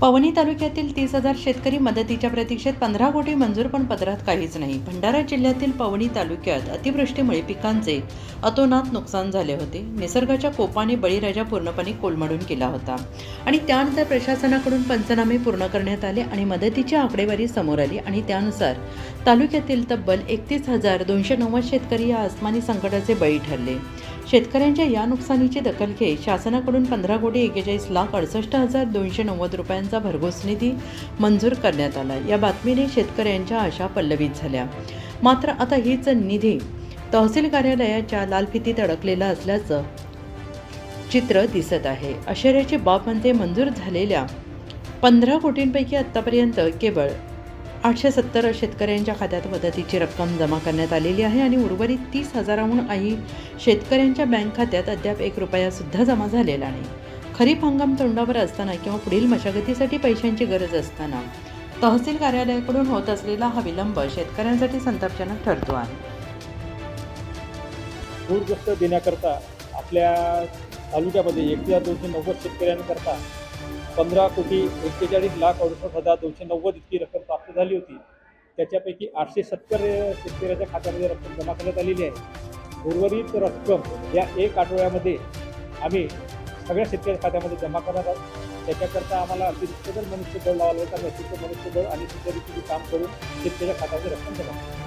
पवनी तालुक्यातील 30,000 शेतकरी मदतीच्या प्रतीक्षेत 15 कोटी मंजूर, पण पदरात काहीच नाही. भंडारा जिल्ह्यातील पवनी तालुक्यात अतिवृष्टीमुळे पिकांचे अतोनात नुकसान झाले होते. निसर्गाच्या कोपाने बळीराजा पूर्णपणे कोलमडून गेला होता आणि त्यानंतर प्रशासनाकडून पंचनामे पूर्ण करण्यात आले आणि मदतीची आकडेवारी समोर आली आणि त्यानुसार तालुक्यातील तब्बल 31,290 शेतकरी या आसमानी संकटाचे बळी ठरले. शेतकऱ्यांच्या या नुकसानीची दखल घेत शासनाकडून 15,41,68,290 रुपयांचा भरघोस निधी मंजूर करण्यात आला. या बातमीने शेतकऱ्यांच्या आशा पल्लवित झाल्या. मात्र आता हीच निधी तहसील कार्यालयाच्या लाल फितीत अडकलेला असल्याचं चित्र दिसत आहे. आश्चर्याची बाब म्हणजे मंजूर झालेल्या 15 कोटींपैकी आत्तापर्यंत केवळ 870 शेतकऱ्यांच्या खात्यात मदतीची रक्कम जमा करण्यात आलेली आहे आणि उर्वरित 30,000हून शेतकऱ्यांच्या बँक खात्यात अद्याप 1 रुपयासुद्धा जमा झालेला नाही. खरीप हंगाम तोंडावर असताना किंवा पुढील मशागतीसाठी पैशांची गरज असताना तहसील कार्यालयाकडून होत असलेला हा विलंब शेतकऱ्यांसाठी संतापजनक ठरतो आहे. पूरग्रस्त देण्याकरता आपल्या तालुक्यामध्ये 1,290 शेतकऱ्यांकरता 15,41,68,290 इतकी रक्कम प्राप्त झाली होती. त्याच्यापैकी 870 शेतकऱ्याच्या खात्यामध्ये रक्कम जमा करण्यात आलेली आहे. उर्वरित रक्कम या 1 आठवड्यामध्ये आम्ही सगळ्या शेतकऱ्याच्या खात्यामध्ये जमा करणार आहोत. त्याच्याकरता आम्हाला अतिरिक्त मनुष्यबळ लावावं लागतं. अतिरिक्त मनुष्यबळ आणि इतर काम करून शेतकऱ्याच्या खात्यामध्ये रक्कम जमा करतो.